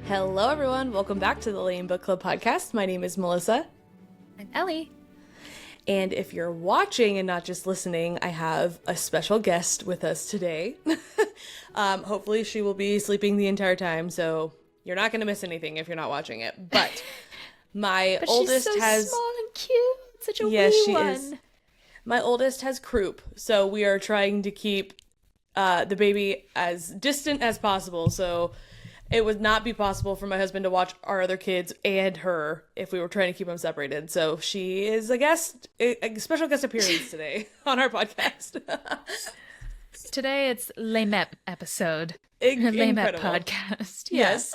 Hello everyone, welcome back to the L.A.M.E Book Club podcast. My name is Melissa. I'm Ellie. And if you're watching and not just listening, I have a special guest with us today. Hopefully she will be sleeping the entire time, so you're not going to miss anything if you're not watching it. But my oldest she's so has... small and cute. Such a yes, wee she one. is. My oldest has croup, so we are trying to keep the baby as distant as possible, so it would not be possible for my husband to watch our other kids and her if we were trying to keep them separated. So she is a guest, a special guest appearance today on our podcast. Today it's L.A.M.E episode. Incredible. L.A.M.E podcast. Yes.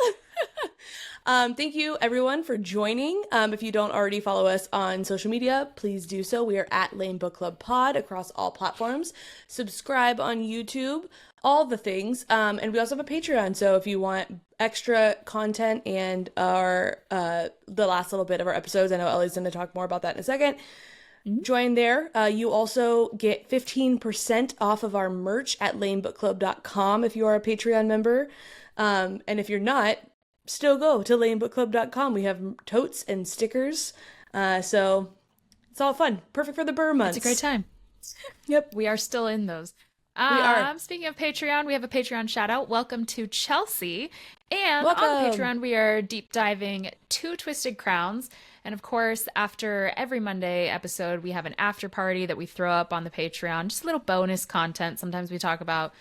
Thank you everyone for joining. If you don't already follow us on social media, please do so. We are at L.A.M.E Book Club Pod across all platforms. Subscribe on YouTube, all the things. And we also have a Patreon. So if you want extra content and our the last little bit of our episodes, I know Ellie's going to talk more about that in a second. Join there. You also get 15% off of our merch at lamebookclub.com if you are a Patreon member. And if you're not, still go to lamebookclub.com. We have totes and stickers. So it's all fun. Perfect for the Burr months. It's a great time. Yep. We are still in those. We are. Speaking of Patreon, we have a Patreon shout out. Welcome to Chelsea. And Welcome. on the Patreon, we are deep diving Two Twisted Crowns. And of course, after every Monday episode, we have an after party that we throw up on the Patreon. Just a little bonus content. Sometimes we talk about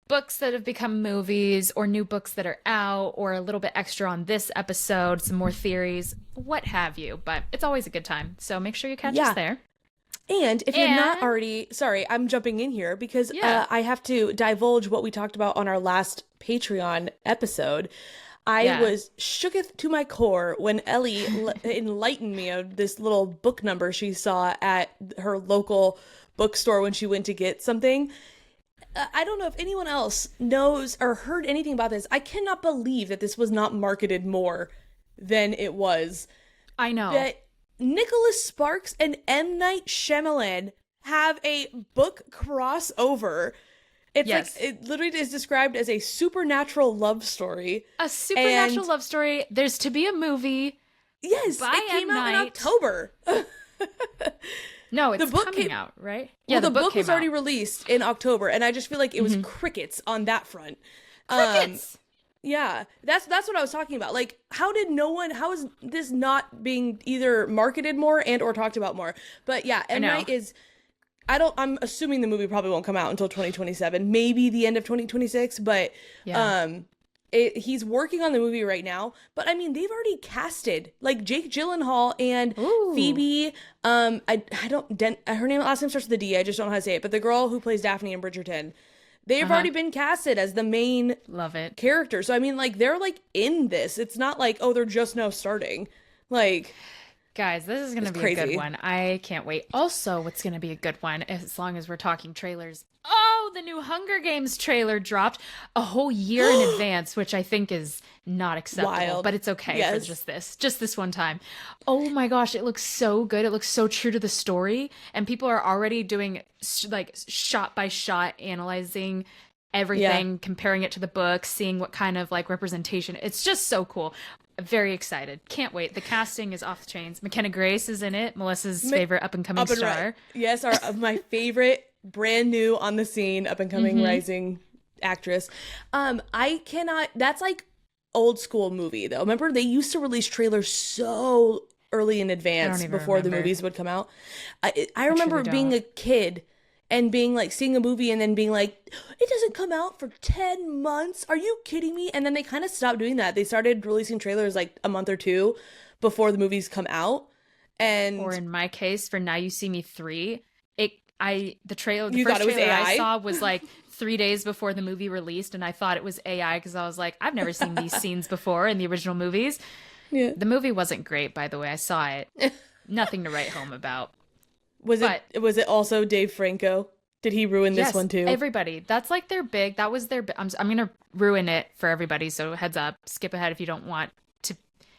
books that have become movies or new books that are out or a little bit extra on this episode, some more theories, what have you. But it's always a good time. So make sure you catch us there. And if you're not already, sorry, I'm jumping in here because I have to divulge what we talked about on our last Patreon episode. I was shooketh to my core when Ellie enlightened me of this little book number she saw at her local bookstore when she went to get something. I don't know if anyone else knows or heard anything about this. I cannot believe that this was not marketed more than it was. I know. That Nicholas Sparks and M. Night Shyamalan have a book crossover. It's like, it literally is described as a supernatural love story. A supernatural love story. There's to be a movie. Yes, it came out in October. No, it's coming out, right? Yeah, the book was already released in October, and I just feel like it was crickets on that front. Crickets! Yeah, that's what I was talking about. Like, how is this not being either marketed more and or talked about more? But yeah, M. Night is... I'm assuming the movie probably won't come out until 2027, maybe the end of 2026, but he's working on the movie right now. But I mean, they've already casted like Jake Gyllenhaal and Phoebe. Her name last name starts with a D. I just don't know how to say it. But the girl who plays Daphne in Bridgerton, they've already been casted as the main character. So I mean, like they're like in this. It's not like they're just now starting. Like. Guys, this is going to be a good one. I can't wait. Also, what's going to be a good one, as long as we're talking trailers. Oh, the new Hunger Games trailer dropped a whole year in advance, which I think is not acceptable. But it's okay for just this one time. Oh my gosh, it looks so good. It looks so true to the story. And people are already doing like shot by shot analyzing everything, comparing it to the book, seeing what kind of like representation. It's just so cool. Very excited. Can't wait. The casting is off the chains. McKenna Grace is in it. Melissa's favorite up-and-coming star. Yes, my favorite brand new on the scene up-and-coming rising actress. That's like old school movie though. Remember they used to release trailers so early in advance before the movies would come out. I remember being a kid and being like seeing a movie and then being like, it doesn't come out for 10 months. Are you kidding me? And then they kind of stopped doing that. They started releasing trailers like a month or two before the movies come out. Or in my case, for Now You See Me 3, the first trailer AI? I saw was like 3 days before the movie released, and I thought it was AI because I was like, I've never seen these scenes before in the original movies. Yeah. The movie wasn't great, by the way. I saw it. Nothing to write home about. Was it also Dave Franco? Did he ruin this one too? Everybody. That's like their big. That was their. I'm going to ruin it for everybody. So heads up. Skip ahead if you don't want to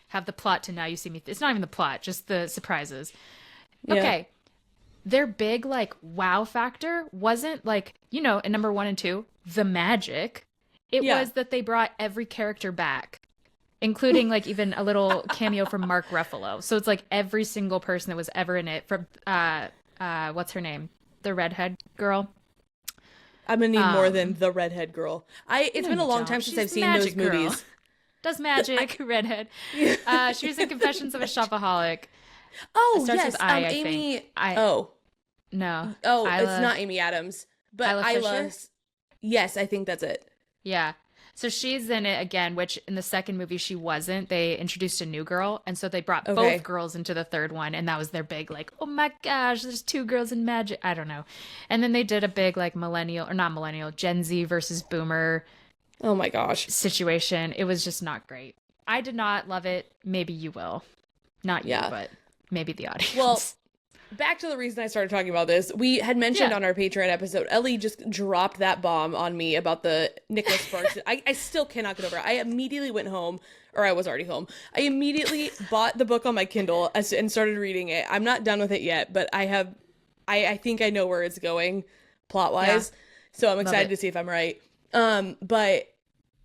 have the plot to Now You See Me. It's not even the plot, just the surprises. Okay. Their big like wow factor wasn't like, in number 1 and 2, the magic. It was that they brought every character back. including like even a little cameo from Mark Ruffalo. So it's like every single person that was ever in it from what's her name? The redhead girl. I'm gonna need more than the redhead girl. It's been a long time since I've seen those movies. Does magic, redhead. She was in Confessions of a Shopaholic. Oh, yes, Amy. No. Oh, it's not Amy Adams, but Isla. Yes, I think that's it. Yeah. So she's in it again, which in the second movie she wasn't. They introduced a new girl, and so they brought both girls into the third one, and that was their big like, oh my gosh, there's two girls in magic. I don't know. And then they did a big like Gen Z versus Boomer. Oh my gosh. Situation. It was just not great. I did not love it. Maybe you will. Not you, but maybe the audience. Well, back to the reason I started talking about this. We had mentioned on our Patreon episode, Ellie just dropped that bomb on me about the Nicholas Sparks. I still cannot get over it. I immediately went home, or I was already home. I immediately bought the book on my Kindle and started reading it. I'm not done with it yet, but I think I know where it's going plot-wise. Yeah. So I'm excited to see if I'm right. But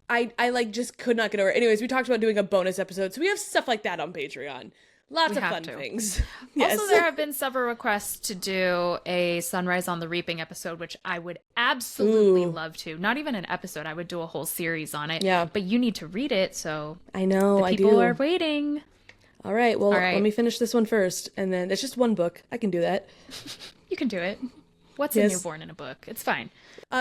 I like just could not get over it. Anyways, we talked about doing a bonus episode, so we have stuff like that on Patreon. Lots of fun things. Yes. Also, there have been several requests to do a Sunrise on the Reaping episode, which I would absolutely love to. Not even an episode. I would do a whole series on it. Yeah. But you need to read it, so I know. People are waiting. All right. Well, let me finish this one first, and then it's just one book. I can do that. You can do it. What's a newborn in a book? It's fine.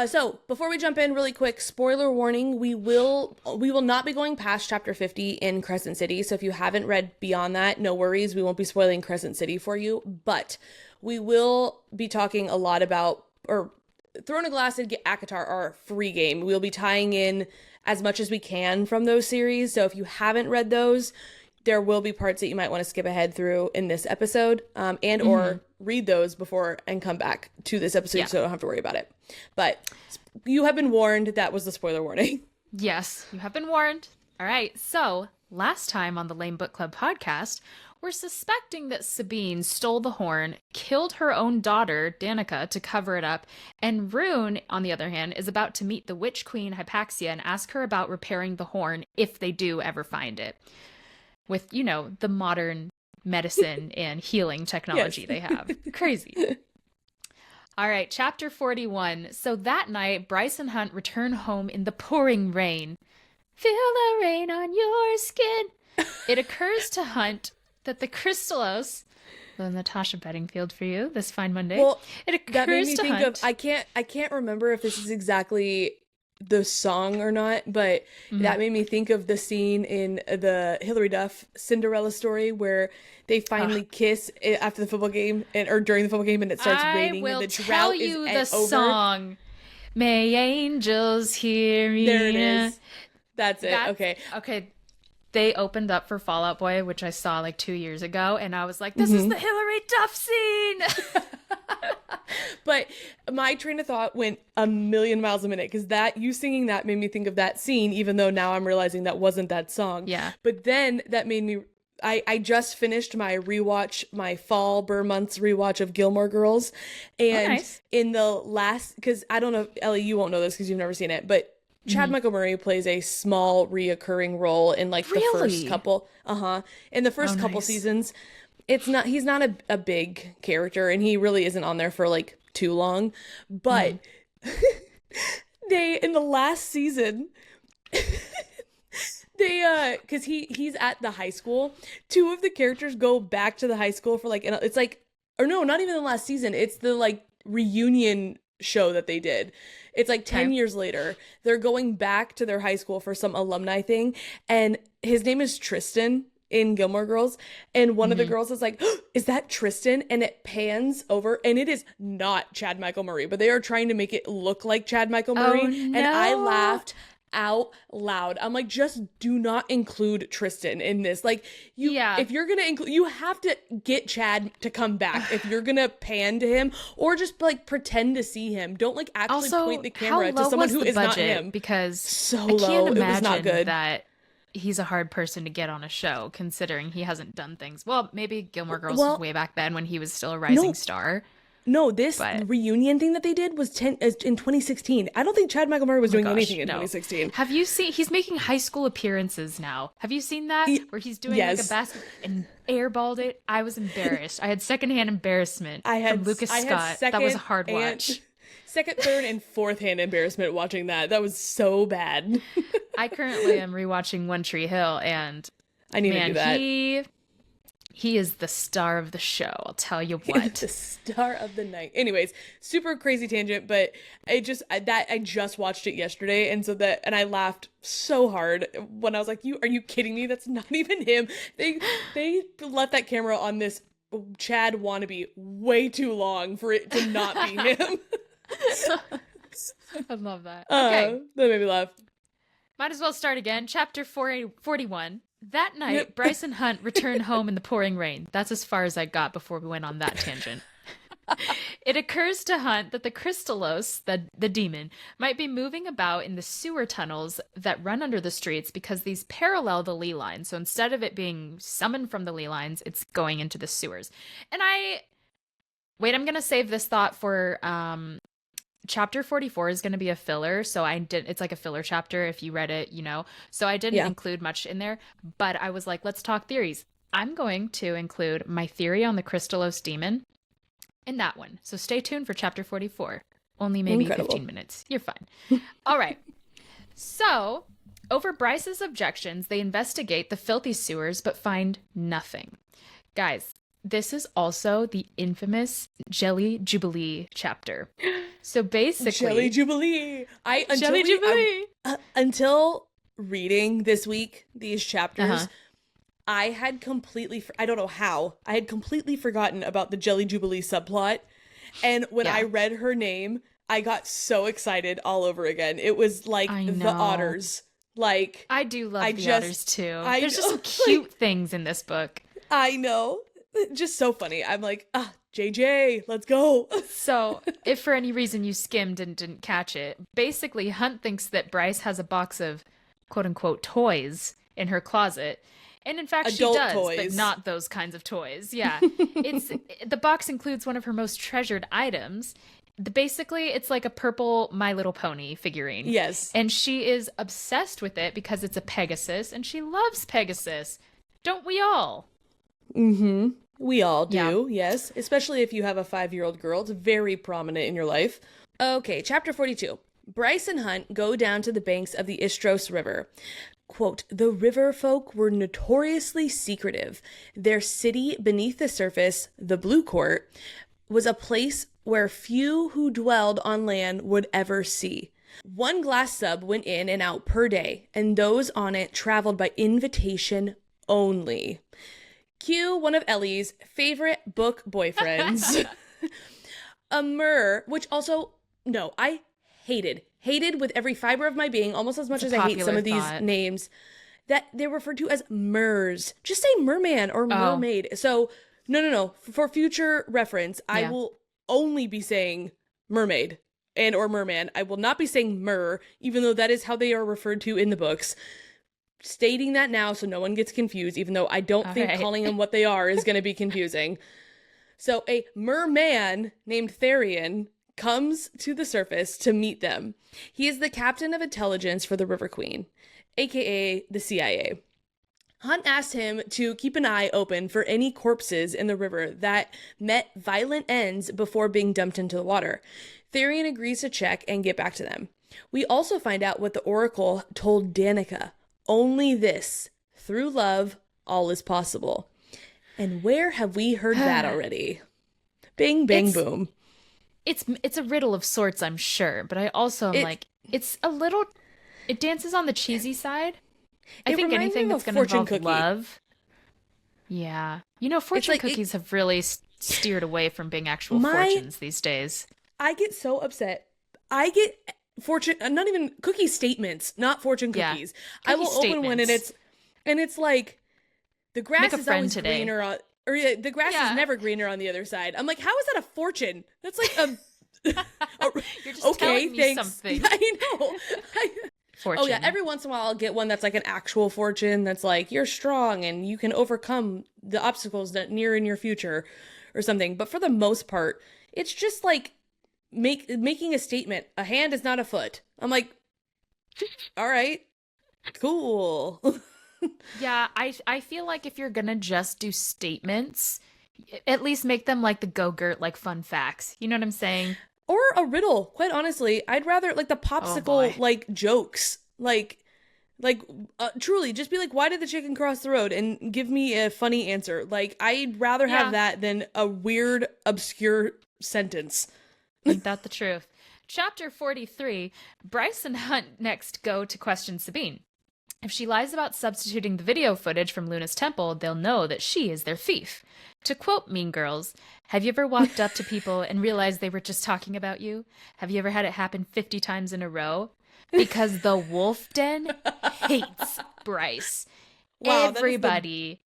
So before we jump in really quick, spoiler warning, we will not be going past chapter 50 in Crescent City. So if you haven't read beyond that, no worries. We won't be spoiling Crescent City for you, but we will be talking a lot about, or Throne of Glass and ACOTAR are a free game. We'll be tying in as much as we can from those series. So if you haven't read those, there will be parts that you might want to skip ahead through in this episode, and or read those before and come back to this episode so you don't have to worry about it. But you have been warned. That was the spoiler warning. Yes, you have been warned. All right. So last time on the L.A.M.E Book Club podcast, we're suspecting that Sabine stole the horn, killed her own daughter, Danika, to cover it up. And Rune, on the other hand, is about to meet the Witch Queen Hypaxia and ask her about repairing the horn if they do ever find it. With, the modern medicine and healing technology they have. Crazy. All right, chapter 41. So that night, Bryce and Hunt return home in the pouring rain. Feel the rain on your skin. It occurs to Hunt that the Kristallos, the Natasha Bedingfield for you this fine Monday. Well, it occurs that made me to think Hunt. of, I can't remember if this is exactly the song or not, but that made me think of the scene in the Hilary Duff Cinderella story where they finally kiss after the football game or during the football game, and it starts raining and the drought is over. The song. May angels hear me. There it is. That's it. Okay. They opened up for Fall Out Boy, which I saw like 2 years ago, and I was like, this is the Hilary Duff scene. But my train of thought went a million miles a minute, because you singing that made me think of that scene, even though now I'm realizing that wasn't that song. Yeah. But then that made me, I just finished my fall Burr months rewatch of Gilmore Girls. And in the last, because I don't know, Ellie, you won't know this because you've never seen it, but Chad Michael Murray plays a small reoccurring role in like the first couple. In the first couple seasons. He's not a big character, and he really isn't on there for like too long. But in the last season, because he's at the high school, two of the characters go back to the high school for like, it's like, or no, not even the last season. It's the like reunion show that they did. It's like 10 years later. They're going back to their high school for some alumni thing, and his name is Tristan in Gilmore Girls, and one of the girls is like, oh, is that Tristan? And it pans over, and it is not Chad Michael Murray, but they are trying to make it look like Chad Michael Murray. And I laughed out loud. I'm like, just do not include Tristan in this. Like, if you're gonna include, you have to get Chad to come back if you're gonna pan to him, or just like pretend to see him. Don't like actually point the camera to someone who is not him, because so low, it was not good. That he's a hard person to get on a show, considering he hasn't done things. Well, maybe Gilmore Girls was way back then when he was still a rising star. No, this reunion thing that they did was in 2016. I don't think Chad Michael Murray was doing anything in 2016. Have you seen? He's making high school appearances now. Have you seen that? Where he's doing like a basket and airballed it? I was embarrassed. I had secondhand embarrassment from Lucas Scott. That was a hard watch. Second, third, and fourth hand embarrassment watching that. That was so bad. I currently am rewatching One Tree Hill, and I need to do that. He is the star of the show. I'll tell you what. The star of the night. Anyways, super crazy tangent, but I just watched it yesterday, and I laughed so hard when I was like, "Are you kidding me? That's not even him." They left that camera on this Chad wannabe way too long for it to not be him. I love that. Okay. That made me laugh. Might as well start again. Chapter 41. That night, Bryce and Hunt returned home in the pouring rain. That's as far as I got before we went on that tangent. It occurs to Hunt that the Kristallos, the demon, might be moving about in the sewer tunnels that run under the streets because these parallel the ley lines. So instead of it being summoned from the ley lines, it's going into the sewers. And I'm going to save this thought for chapter 44 is going to be a filler, so it's like a filler chapter if you read it, so I didn't include much in there, but I was like, let's talk theories. I'm going to include my theory on the Kristallos demon in that one, so stay tuned for chapter 44. Only maybe 15 minutes. You're fine. All right. So over Bryce's objections, they investigate the filthy sewers but find nothing. Guys, this is also the infamous Jelly Jubilee chapter. So basically, Jelly Jubilee. Until reading this week these chapters, I had completely, I don't know how, I had completely forgotten about the Jelly Jubilee subplot. And when I read her name, I got so excited all over again. It was like the Otters. Like, I do love the Otters too. There's just some cute things in this book. I know. Just so funny. I'm like, JJ, let's go. So, if for any reason you skimmed and didn't catch it, basically Hunt thinks that Bryce has a box of quote-unquote toys in her closet. And in fact, adult she does, toys. But not those kinds of toys. Yeah. The box includes one of her most treasured items. Basically, it's like a purple My Little Pony figurine. Yes. And she is obsessed with it because it's a Pegasus, and she loves Pegasus. Don't we all? Mm-hmm. We all do, yes. Especially if you have a 5-year-old girl. It's very prominent in your life. Okay, chapter 42. Bryce and Hunt go down to the banks of the Istros River. Quote, the river folk were notoriously secretive. Their city beneath the surface, the Blue Court, was a place where few who dwelled on land would ever see. One glass sub went in and out per day, and those on it traveled by invitation only. Cue one of Ellie's favorite book boyfriends. A Mer, which also, no, I hated with every fiber of my being, almost as much as I hate some of these names, that they're referred to as Mers. Just say merman or mermaid. So, no. For future reference, I will only be saying mermaid and or merman. I will not be saying mer, even though that is how they are referred to in the books. Stating that now so no one gets confused, even though I don't think calling them what they are is going to be confusing. So a merman named Therian comes to the surface to meet them. He is the captain of intelligence for the River Queen, aka the CIA. Hunt asked him to keep an eye open for any corpses in the river that met violent ends before being dumped into the water. Therian agrees to check and get back to them. We also find out what the Oracle told Danika. Only this, through love, all is possible. And where have we heard that already? Bing, bang, boom. It's a riddle of sorts, I'm sure, but I also am like, it's a little, it dances on the cheesy side. I think anything that's going to involve love. Yeah. Fortune cookies have really steered away from being actual fortunes these days. I get so upset. I get fortune, not even cookie statements, not fortune cookies. I will open one and it's like the grass is always greener on, or the grass is never greener on the other side. I'm like, how is that a fortune? That's like a you're just telling me something. I know. Fortune. Oh yeah, every once in a while I'll get one that's like an actual fortune that's like you're strong and you can overcome the obstacles that near in your future or something. But for the most part, it's just like making a statement. A hand is not a foot. I'm like, all right, cool. Yeah, I feel like if you're gonna just do statements, at least make them like the Go-Gurt, like fun facts. You know what I'm saying? Or a riddle, quite honestly. I'd rather like the popsicle like jokes. Like truly just be like, why did the chicken cross the road, and give me a funny answer. Like, I'd rather have that than a weird obscure sentence. Ain't that the truth? Chapter 43, Bryce and Hunt next go to question Sabine. If she lies about substituting the video footage from Luna's temple, they'll know that she is their thief. To quote Mean Girls, have you ever walked up to people and realized they were just talking about you? Have you ever had it happen 50 times in a row? Because the Wolf Den hates Bryce. Wow, everybody.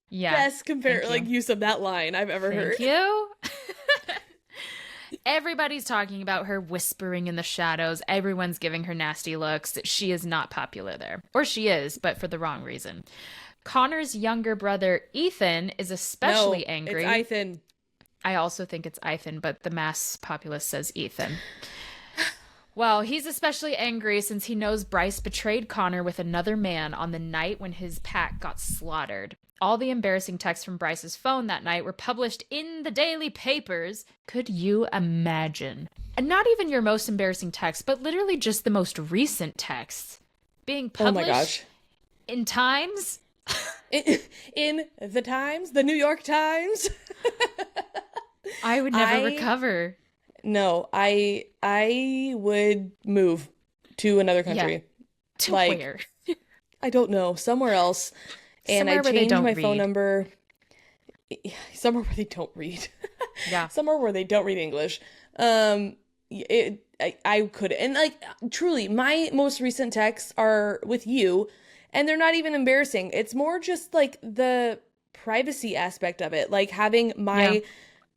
Best use of that line I've ever heard. Thank you. Everybody's talking about her, whispering in the shadows. Everyone's giving her nasty looks. She is not popular there. Or she is, but for the wrong reason. Connor's younger brother, Ethan, is especially angry. It's Ethan. I also think it's Ethan, but the mass populace says Ethan. Well, he's especially angry since he knows Bryce betrayed Connor with another man on the night when his pack got slaughtered. All the embarrassing texts from Bryce's phone that night were published in the daily papers. Could you imagine? And not even your most embarrassing text, but literally just the most recent texts being published in Times. in the Times, the New York Times. I would never recover. No, I would move to another country. Yeah. To where? I don't know. Somewhere else. And I changed my phone number. Somewhere where they don't read. Yeah. Somewhere where they don't read English. I could. And like, truly, my most recent texts are with you, and they're not even embarrassing. It's more just like the privacy aspect of it. Like having my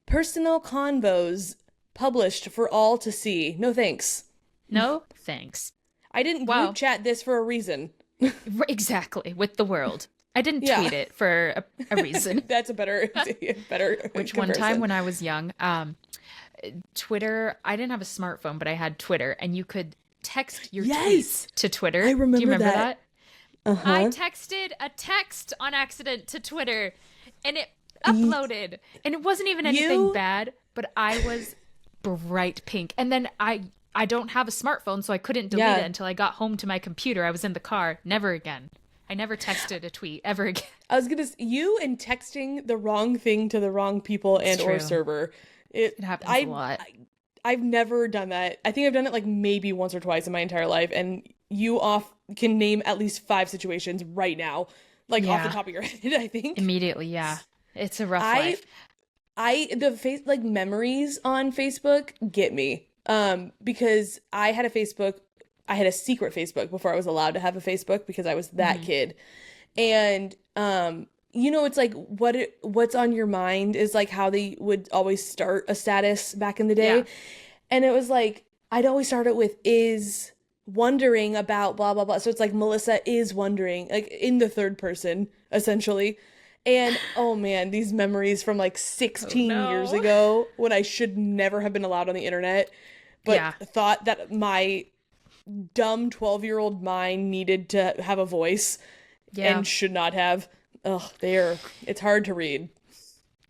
personal convos published for all to see. No thanks. No thanks. I didn't group chat this for a reason. Exactly. With the world. I didn't tweet it for a reason. That's a better Which comparison. One time when I was young, Twitter, I didn't have a smartphone, but I had Twitter, and you could text your tweets to Twitter. I remember. Do you remember that? Uh-huh. I texted a text on accident to Twitter, and it uploaded. And it wasn't even anything bad, but I was bright pink. And then I don't have a smartphone, so I couldn't delete it until I got home to my computer. I was in the car. Never again. I never texted a tweet ever again. I was gonna say, you and texting the wrong thing to the wrong people and or server. It happens a lot. I've never done that. I think I've done it like maybe once or twice in my entire life, and you can name at least 5 situations right now, like off the top of your head. I think immediately. Yeah, it's a rough life. The memories on Facebook get me. Because I had a secret Facebook before I was allowed to have a Facebook because I was that kid. And, it's like what's on your mind is like how they would always start a status back in the day. Yeah. And it was like, I'd always start it with is wondering about blah, blah, blah. So it's like Melissa is wondering, like in the third person, essentially. And oh man, these memories from like 16 years ago when I should never have been allowed on the internet, but thought that my dumb 12-year-old mind needed to have a voice and should not have. Ugh, it's hard to read.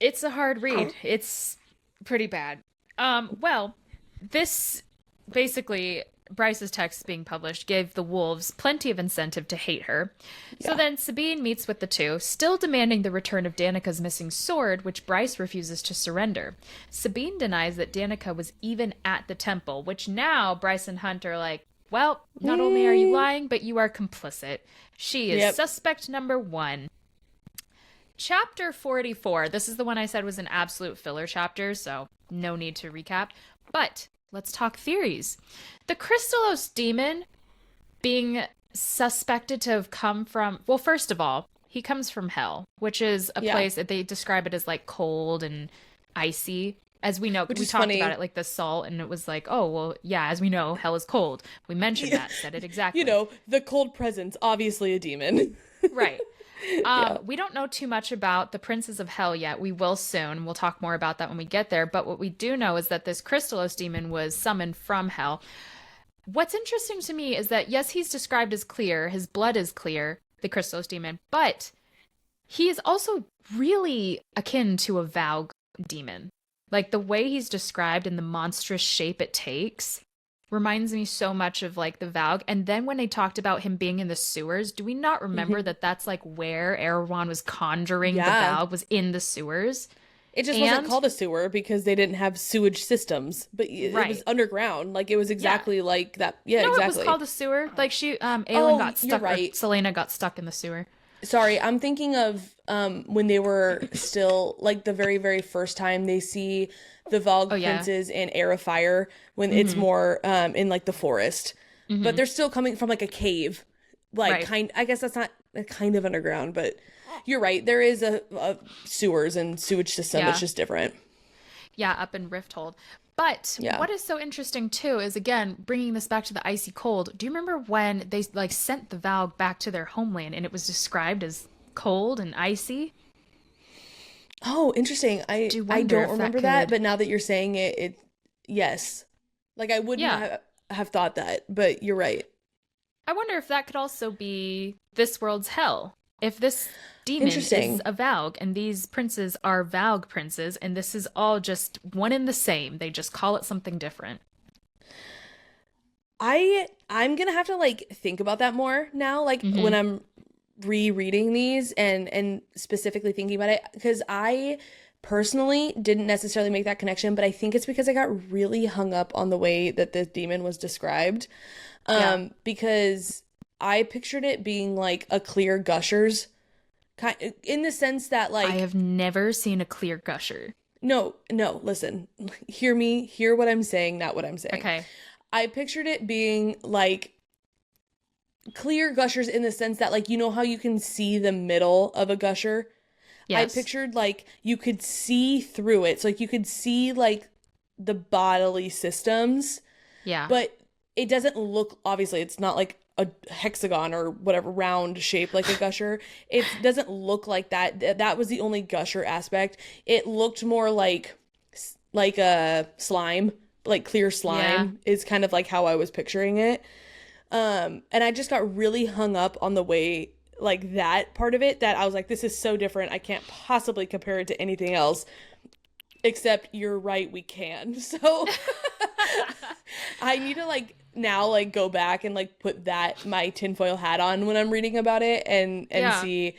It's a hard read. It's pretty bad. Well, this basically, Bryce's text being published gave the wolves plenty of incentive to hate her. So then Sabine meets with the two, still demanding the return of Danika's missing sword, which Bryce refuses to surrender. Sabine denies that Danika was even at the temple, which now Bryce and Hunt are like, well, not only are you lying, but you are complicit. She is suspect number 1. Chapter 44. This is the one I said was an absolute filler chapter, so no need to recap. But let's talk theories. The Kristallos demon being suspected to have come from... Well, first of all, he comes from hell, which is a place that they describe it as like cold and icy. As we know, we talked about it like the salt, and it was like, oh, well, yeah, as we know, hell is cold. We mentioned that, said it exactly. The cold presence, obviously a demon. Right. We don't know too much about the Princes of Hell yet. We will soon. We'll talk more about that when we get there. But what we do know is that this Kristallos demon was summoned from Hell. What's interesting to me is that, yes, he's described as clear. His blood is clear, the Kristallos demon. But he is also really akin to a Valg demon. Like, the way he's described and the monstrous shape it takes reminds me so much of, like, the Valg. And then when they talked about him being in the sewers, do we not remember that that's, like, where Erewhon was conjuring the Valg, was in the sewers? It just wasn't called a sewer because they didn't have sewage systems, but it was underground. Like, it was exactly like that. Yeah, no, exactly. It was called a sewer. Like, Aelin got stuck, right. Selena got stuck in the sewer. Sorry, I'm thinking of when they were still, like, the very, very first time they see the Valg princes in Air of Fire, when it's more in, like, the forest. But they're still coming from, like, a cave. Like, I guess that's not kind of underground, but you're right. There is a sewers and sewage system that's just different. Yeah, up in Rifthold. But what is so interesting, too, is, again, bringing this back to the icy cold. Do you remember when they, like, sent the Valg back to their homeland and it was described as cold and icy? Oh, interesting. I don't remember that, but now that you're saying it yes. Like, I wouldn't have thought that, but you're right. I wonder if that could also be this world's hell. If this demon is a Valg and these princes are Valg princes and this is all just one and the same. They just call it something different. I'm gonna have to, like, think about that more now, like, when I'm rereading these and specifically thinking about it, because I personally didn't necessarily make that connection, but I think it's because I got really hung up on the way that the demon was described, because I pictured it being like a clear gushers, in the sense that, like, I have never seen a clear gusher. No, listen, hear what I'm saying, not what I'm saying. Okay. I pictured it being like clear gushers in the sense that, like, you know how you can see the middle of a gusher? Yes. I pictured, like, you could see through it. So, like, you could see, like, the bodily systems. Yeah. But it doesn't look, obviously, it's not like a hexagon or whatever round shape like a gusher. It doesn't look like that. That was the only gusher aspect. It looked more like a slime, like clear slime is kind of like how I was picturing it. And I just got really hung up on the way, like, that part of it, that I was like, this is so different. I can't possibly compare it to anything else, except you're right, we can. So I need to, like, now, like, go back and, like, put my tinfoil hat on when I'm reading about it and see,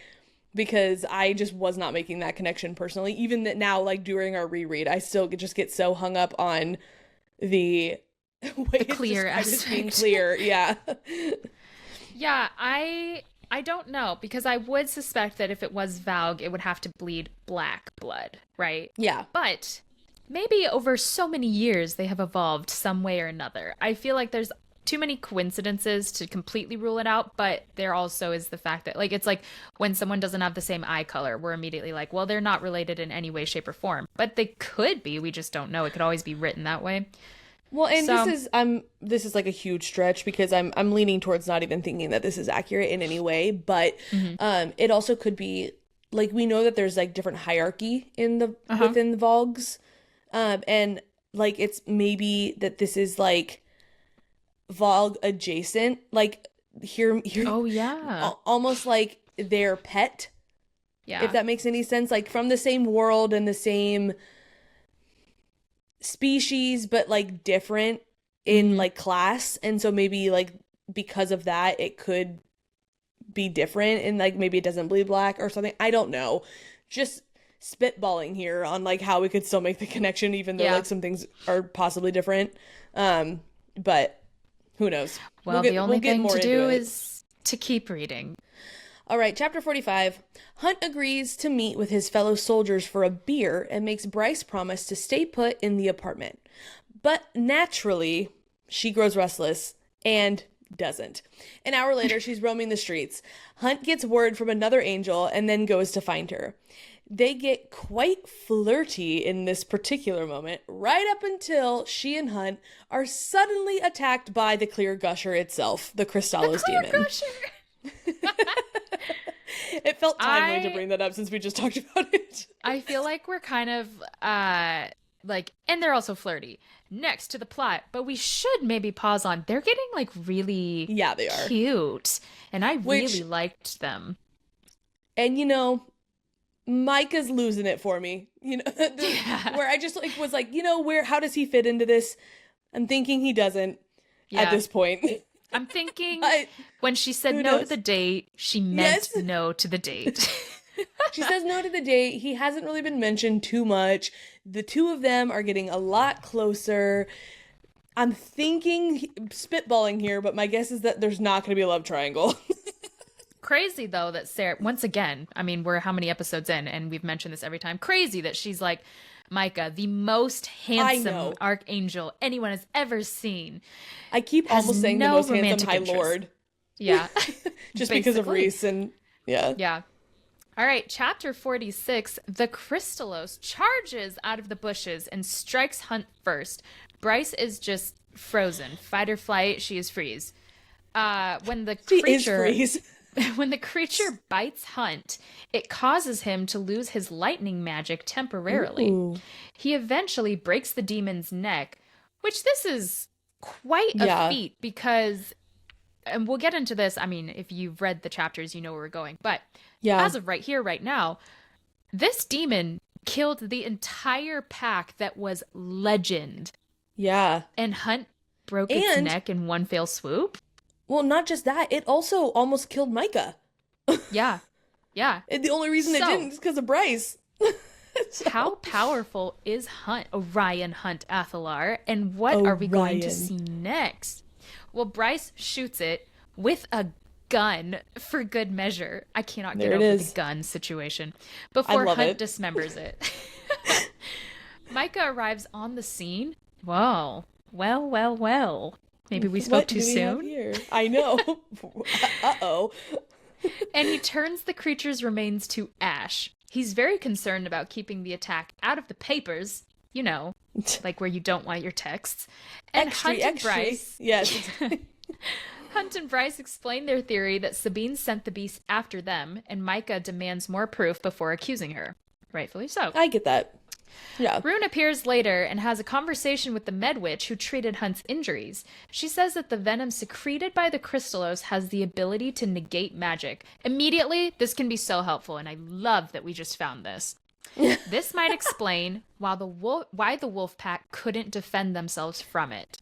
because I just was not making that connection personally. Even that now, like, during our reread, I still just get so hung up on the way the clear aspect. Being clear. Yeah. Yeah, I don't know, because I would suspect that if it was Valg, it would have to bleed black blood, right? Yeah. But maybe over so many years they have evolved some way or another. I feel like there's too many coincidences to completely rule it out, but there also is the fact that, like, it's like when someone doesn't have the same eye color, we're immediately like, well, they're not related in any way, shape, or form. But they could be, we just don't know. It could always be written that way. Well, and this is like a huge stretch, because I'm leaning towards not even thinking that this is accurate in any way, but it also could be, like, we know that there's, like, different hierarchy in the within the Valgs, and, like, it's maybe that this is, like, Valg adjacent, like, here oh yeah, almost like their pet, if that makes any sense, like, from the same world and the same species, but, like, different in like class, and so maybe, like, because of that it could be different, and, like, maybe it doesn't bleed black or something. I don't know, just spitballing here on, like, how we could still make the connection even though like some things are possibly different, but who knows. Well, the only thing to do is to keep reading. All right, chapter 45. Hunt agrees to meet with his fellow soldiers for a beer and makes Bryce promise to stay put in the apartment. But naturally, she grows restless and doesn't. An hour later, she's roaming the streets. Hunt gets word from another angel and then goes to find her. They get quite flirty in this particular moment, right up until she and Hunt are suddenly attacked by the clear gusher itself, the Kristallos demon. Gusher. It felt timely to bring that up since we just talked about it. I feel like we're kind of like, and they're also flirty next to the plot, but we should maybe pause on, they're getting like really they are cute, and I really liked them. And you know, Micah's losing it for me, you know. Where I just like was like, you know, how does he fit into this? I'm thinking he doesn't at this point. I'm thinking when she said no to the date, she meant no to the date. She says no to the date. He hasn't really been mentioned too much. The two of them are getting a lot closer. I'm thinking, spitballing here, but my guess is that there's not going to be a love triangle. Crazy, though, that Sarah, once again, I mean, we're how many episodes in, and we've mentioned this every time. Crazy that she's like, Micah, the most handsome archangel anyone has ever seen. I keep almost saying the most handsome High Lord. Yeah. Just because of Reese and Yeah. All right, chapter 46, the Kristallos charges out of the bushes and strikes Hunt first. Bryce is just frozen. Fight or flight, she is freeze. When the creature bites Hunt, it causes him to lose his lightning magic temporarily. Ooh. He eventually breaks the demon's neck, which this is quite a feat because, and we'll get into this, I mean, if you've read the chapters, you know where we're going, but as of right here, right now, this demon killed the entire pack that was legend. Yeah. And Hunt broke its neck in one fell swoop. Well, not just that, it also almost killed Micah. Yeah. And the only reason it didn't is because of Bryce. How powerful is Orion Hunt Athalar, and what are we going to see next? Well, Bryce shoots it with a gun for good measure. I cannot get over the gun situation. Before Hunt dismembers it. Micah arrives on the scene. Whoa. Well. Maybe we spoke too soon. I know. Uh-oh. And he turns the creature's remains to ash. He's very concerned about keeping the attack out of the papers, you know, like where you don't want your texts. And Hunt and Bryce... Yes. Hunt and Bryce explain their theory that Sabine sent the beast after them, and Micah demands more proof before accusing her. Rightfully so. I get that. Yeah. Rune appears later and has a conversation with the Medwitch who treated Hunt's injuries. She says that the venom secreted by the Kristallos has the ability to negate magic. Immediately, this can be so helpful, and I love that we just found this. This might explain why the wolf pack couldn't defend themselves from it.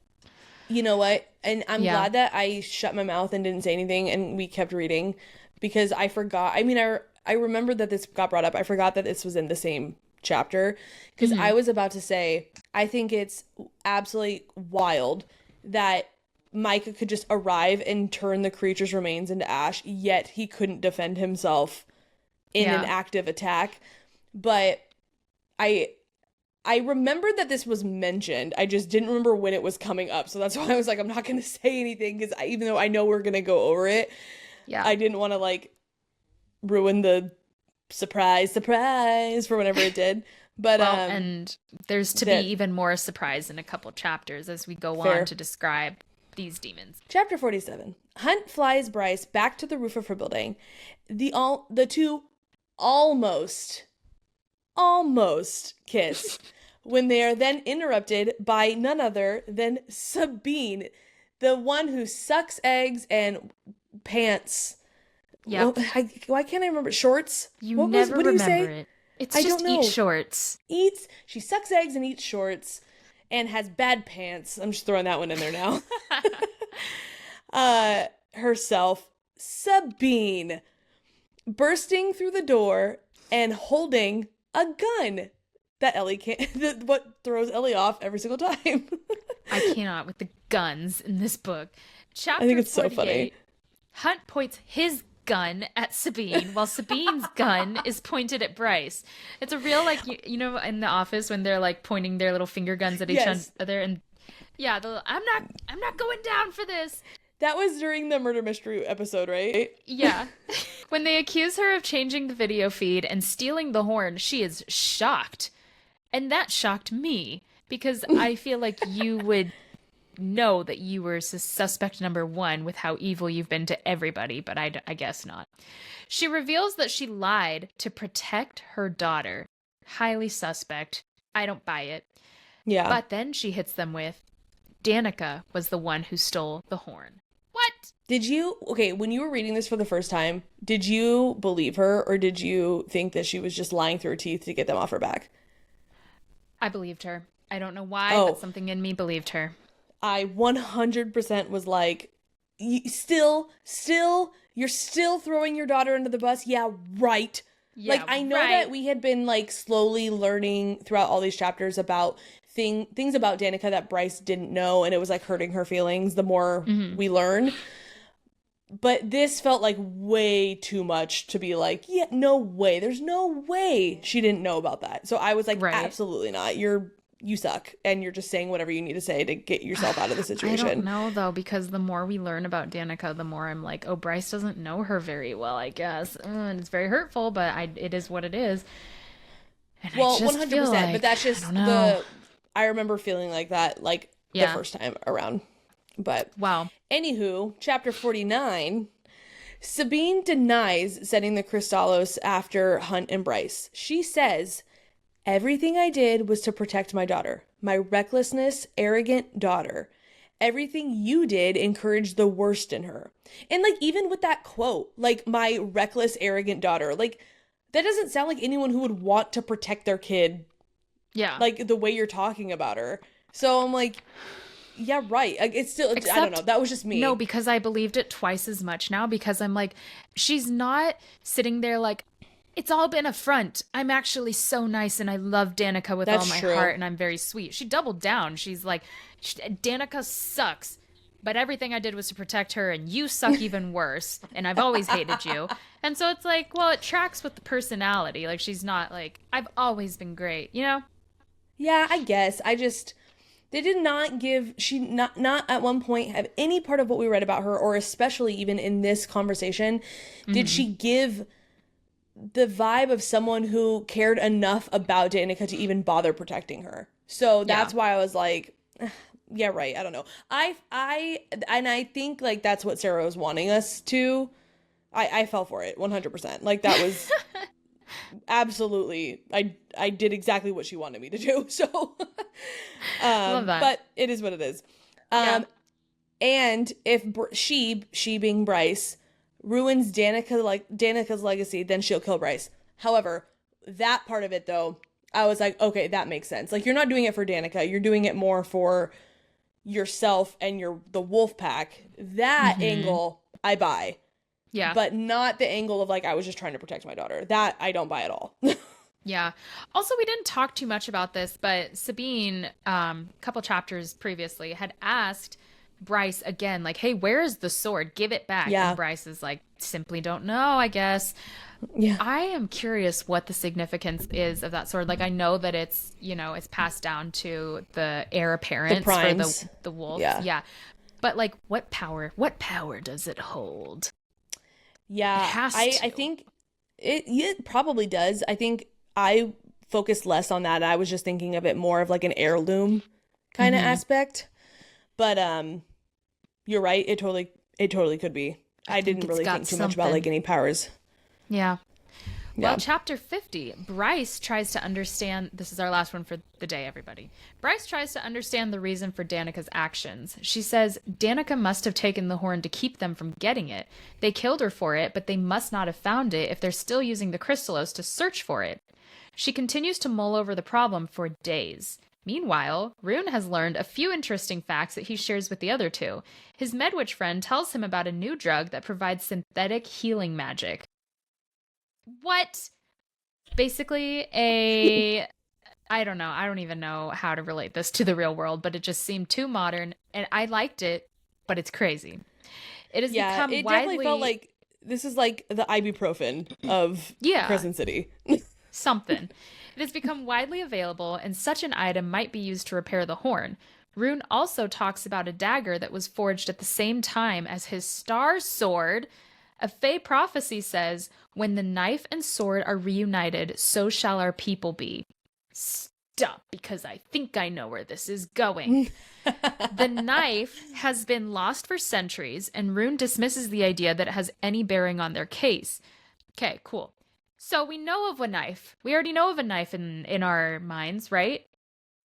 You know what? And I'm glad that I shut my mouth and didn't say anything and we kept reading because I forgot. I mean, I remembered that this got brought up. I forgot that this was in the same chapter because I was about to say, I think it's absolutely wild that Micah could just arrive and turn the creature's remains into ash, yet he couldn't defend himself in an active attack. But I remembered that this was mentioned. I just didn't remember when it was coming up. So that's why I was like, I'm not going to say anything because even though I know we're going to go over it, I didn't want to like ruin the surprise for whenever it did. But and there's to be even more surprise in a couple chapters as we go on to describe these demons. Chapter 47. Hunt flies Bryce back to the roof of her building. The two almost kiss when they are then interrupted by none other than Sabine, the one who sucks eggs and pants. Yeah. Why can't I remember? Shorts? What do you say? It's just eat shorts. She sucks eggs and eats shorts and has bad pants. I'm just throwing that one in there now. Herself, Sabine, bursting through the door and holding a gun that Ellie can't, what throws Ellie off every single time. I cannot with the guns in this book. Chapter I think it's 48, so funny. Hunt points his gun at Sabine while Sabine's gun is pointed at Bryce. It's a real, like, you know, in The Office when they're like pointing their little finger guns at each other and I'm not going down for this. That was during the murder mystery episode, right? Yeah. When they accuse her of changing the video feed and stealing the horn, she is shocked. And that shocked me because I feel like you would know that you were suspect number one with how evil you've been to everybody, but I guess not. She reveals that she lied to protect her daughter. Highly suspect. I don't buy it. Yeah. But then she hits them with, Danika was the one who stole the horn. What? When you were reading this for the first time, did you believe her, or did you think that she was just lying through her teeth to get them off her back? I believed her. I don't know why, but something in me believed her. I 100% was like, you're still throwing your daughter under the bus? Yeah, right. Yeah, like, I know that we had been, like, slowly learning throughout all these chapters about things about Danika that Bryce didn't know, and it was, like, hurting her feelings the more we learn. But this felt like way too much to be like, yeah, no way. There's no way she didn't know about that. So I was like, absolutely not. You suck, and you're just saying whatever you need to say to get yourself out of the situation. I don't know, though, because the more we learn about Danika, the more I'm like, oh, Bryce doesn't know her very well, I guess. And it's very hurtful, but it is what it is. And well, 100%, like, but that's just I remember feeling like that, like, the first time around. But, wow. Anywho, chapter 49, Sabine denies setting the Kristallos after Hunt and Bryce. She says, everything I did was to protect my daughter, my recklessness, arrogant daughter. Everything you did encouraged the worst in her. And, like, even with that quote, like, my reckless, arrogant daughter, like, that doesn't sound like anyone who would want to protect their kid. Yeah. Like, the way you're talking about her. So I'm like, yeah, right. Like, it's still, I don't know. That was just me. No, because I believed it twice as much now, because I'm like, she's not sitting there like, it's all been a front. I'm actually so nice, and I love Danika with all my heart, and I'm very sweet. She doubled down. She's like, Danika sucks, but everything I did was to protect her, and you suck even worse, and I've always hated you. And so it's like, well, it tracks with the personality. Like, she's not like, I've always been great, you know? Yeah, I guess. They did not give, not at one point have any part of what we read about her, or especially even in this conversation, did she give the vibe of someone who cared enough about Danika to even bother protecting her. So that's why I was like, yeah, right. I don't know. I think, like, that's what Sarah was wanting us to. I fell for it 100%. Like, that was absolutely, I did exactly what she wanted me to do. So, love that. But it is what it is. And if she being Bryce, ruins Danika's legacy, then she'll kill Bryce. However, that part of it, though, I was like, okay, that makes sense. Like, you're not doing it for Danika. You're doing it more for yourself and the wolf pack. That angle, I buy. Yeah. But not the angle of, like, I was just trying to protect my daughter. That I don't buy at all. Yeah. Also, we didn't talk too much about this, but Sabine, a couple chapters previously, had asked Bryce again, like, hey, where is the sword? Give it back. Yeah. And Bryce is like, simply don't know, I guess. Yeah. I am curious what the significance is of that sword. Like, I know that it's, it's passed down to the heir apparent for the wolf. Yeah. But, like, what power does it hold? Yeah. It has to. I think it probably does. I think I focused less on that. I was just thinking of it more of, like, an heirloom kind of aspect. But you're right. It totally could be. I didn't really think too much about, like, any powers. Yeah. Well, chapter 50, Bryce tries to understand. This is our last one for the day, everybody. Bryce tries to understand the reason for Danika's actions. She says Danika must have taken the horn to keep them from getting it. They killed her for it, but they must not have found it if they're still using the Kristallos to search for it. She continues to mull over the problem for days. Meanwhile, Rune has learned a few interesting facts that he shares with the other two. His Medwitch friend tells him about a new drug that provides synthetic healing magic. What? Basically I don't know. I don't even know how to relate this to the real world, but it just seemed too modern, and I liked it, but it's crazy. It has become it widely... definitely felt like this is like the ibuprofen of Crescent City. Something. It has become widely available, and such an item might be used to repair the horn. Rune also talks about a dagger that was forged at the same time as his star sword. A Fey prophecy says, when the knife and sword are reunited, so shall our people be. stop because I think I know where this is going. The knife has been lost for centuries, and Rune dismisses the idea that it has any bearing on their case. Okay, cool. So we know of a knife. We already know of a knife in our minds, right?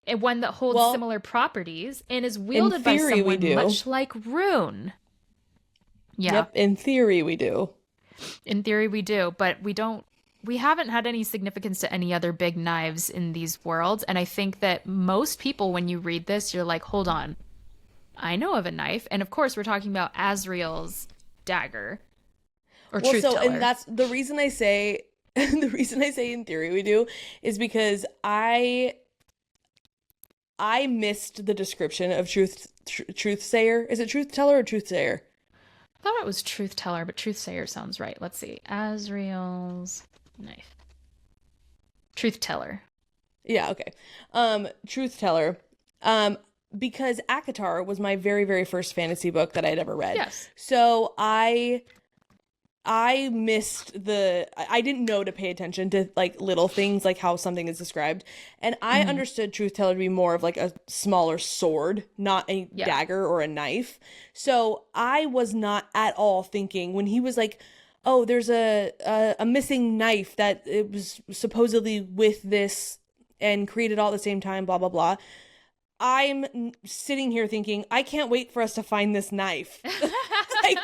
And one that holds similar properties and is wielded by someone much like Rune. Yeah. Yep, in theory we do. In theory we do, but we haven't had any significance to any other big knives in these worlds. And I think that most people, when you read this, you're like, hold on, I know of a knife. And of course, we're talking about Azrael's dagger or truth teller. And that's the reason I say, in theory we do, is because I missed the description of truth sayer. Is it truth teller or truth sayer? I thought it was truth teller, but truth sayer sounds right. Let's see. Azrael's knife. Truth teller. Yeah, okay. Truth teller. Because ACOTAR was my very, very first fantasy book that I had ever read. Yes. So I missed I didn't know to pay attention to like little things like how something is described. And I understood truth teller to be more of like a smaller sword, not a dagger or a knife. So I was not at all thinking when he was like, oh, there's a missing knife that it was supposedly with this and created all at the same time, blah, blah, blah. I'm sitting here thinking, I can't wait for us to find this knife. Like,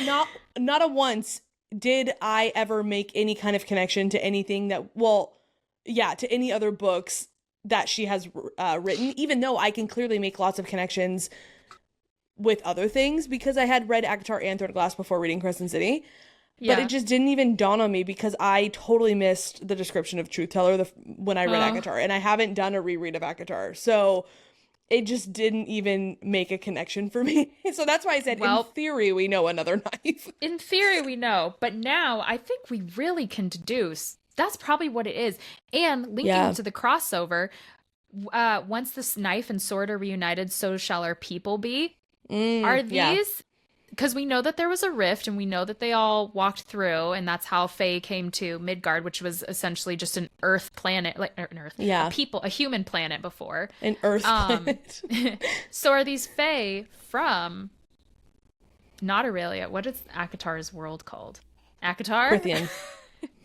not a once did I ever make any kind of connection to anything to any other books that she has written, even though I can clearly make lots of connections with other things because I had read ACOTAR and Third Glass before reading Crescent City. Yeah. But it just didn't even dawn on me because I totally missed the description of Truth Teller when I read ACOTAR, and I haven't done a reread of ACOTAR. So it just didn't even make a connection for me. So that's why I said, in theory, we know another knife. In theory, we know. But now I think we really can deduce that's probably what it is. And linking to the crossover, once this knife and sword are reunited, so shall our people be. Are these... Because we know that there was a rift, and we know that they all walked through, and that's how Fae came to Midgard, which was essentially just an Earth planet, like an Earth, a human planet before. An Earth planet. So are these Fae from not Aurelia? What is ACOTAR's world called? ACOTAR? Prythian.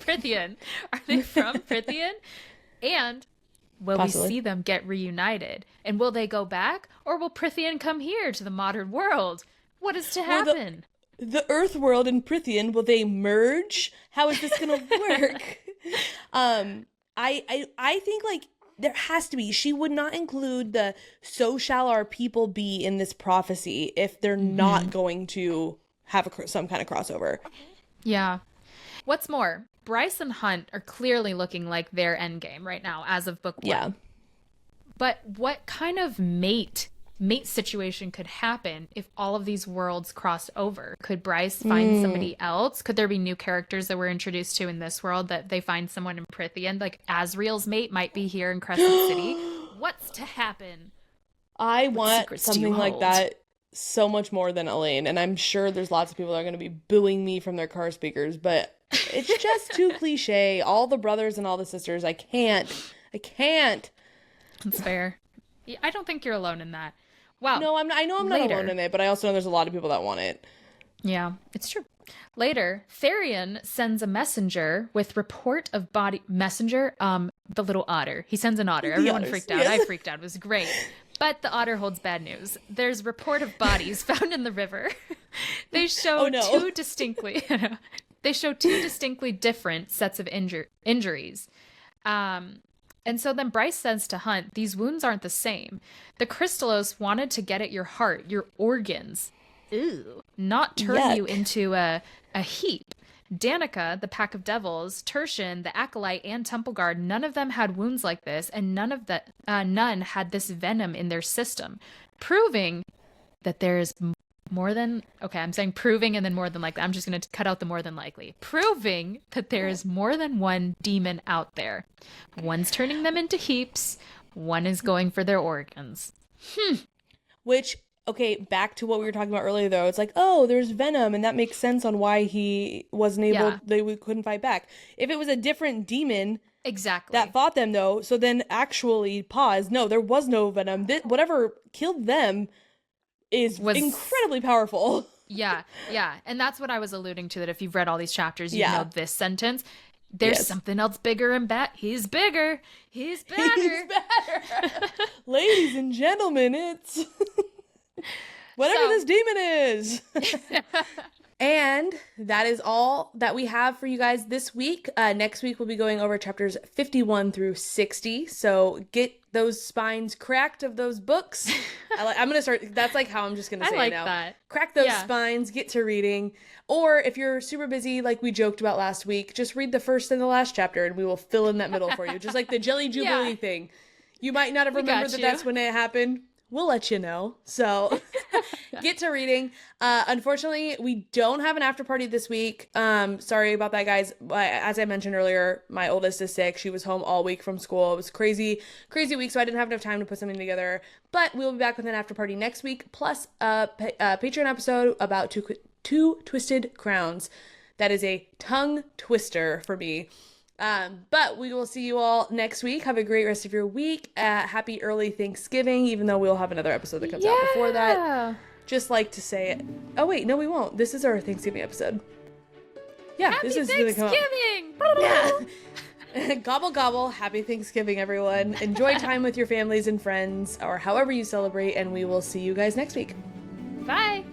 Prythian. Are they from Prythian? And will we see them get reunited? And will they go back, or will Prythian come here to the modern world? What is to happen? The Earth world and Prythian, will they merge? How is this going to work? I think like there has to be. She would not include the "so shall our people be" in this prophecy if they're not going to have some kind of crossover. Yeah. What's more, Bryce and Hunt are clearly looking like their endgame right now as of book 1. Yeah. But what kind of mate situation could happen if all of these worlds crossed over? Could Bryce find somebody else? Could there be new characters that we're introduced to in this world that they find someone in Prythian? Like Azrael's mate might be here in Crescent City. What's to happen? I want something like that so much more than Elaine, and I'm sure there's lots of people that are going to be booing me from their car speakers, but it's just too cliche. All the brothers and all the sisters, I can't. That's fair. I don't think you're alone in that. Wow. No, I know I'm not alone in it, but I also know there's a lot of people that want it. Yeah, it's true. Later, Therion sends a messenger with report of body... Messenger? The little otter. He sends an otter. Everyone freaked out. Yes. I freaked out. It was great. But the otter holds bad news. There's report of bodies found in the river. They show two distinctly different sets of injuries. And so then Bryce says to Hunt, these wounds aren't the same. The Kristallos wanted to get at your heart, your organs. Ew. Not turn you into a heap. Danika, the pack of devils, Tertian, the acolyte, and Temple Guard, none of them had wounds like this, and none had this venom in their system, proving that there is more than... Okay, I'm saying proving and then more than likely. I'm just going to cut out the more than likely. Proving that there is more than one demon out there. One's turning them into heaps. One is going for their organs. Which, okay, back to what we were talking about earlier, though. It's like, oh, there's Venom, and that makes sense on why he wasn't able... we couldn't fight back. If it was a different demon, Exactly. that fought them, though. So then actually pause. No, there was no Venom. Whatever killed them was incredibly powerful. Yeah. And that's what I was alluding to, that if you've read all these chapters, you know this sentence. There's something else bigger and he's bigger. He's better. He's better. Ladies and gentlemen, it's whatever this demon is. And that is all that we have for you guys this week. Next week, we'll be going over chapters 51 through 60. So get those spines cracked of those books. I'm going to start. That's like how I'm just going to say it now. That. Crack those spines, get to reading. Or if you're super busy, like we joked about last week, just read the first and the last chapter and we will fill in that middle for you. Just like the Jelly Jubilee thing. You might not have remembered that's when it happened. We'll let you know. So get to reading. Unfortunately, we don't have an after party this week. Sorry about that, guys. As I mentioned earlier, my oldest is sick. She was home all week from school. It was crazy week, so I didn't have enough time to put something together. But we'll be back with an after party next week, plus a Patreon episode about two Twisted Crowns. That is a tongue twister for me. But we will see you all next week. Have a great rest of your week. Happy early Thanksgiving, even though we'll have another episode that comes out before that. Just like to say it. Oh, wait, no, we won't. This is our Thanksgiving episode. Yeah, Happy this is Thanksgiving! Yeah. Gobble, gobble. Happy Thanksgiving, everyone. Enjoy time with your families and friends, or however you celebrate, and we will see you guys next week. Bye.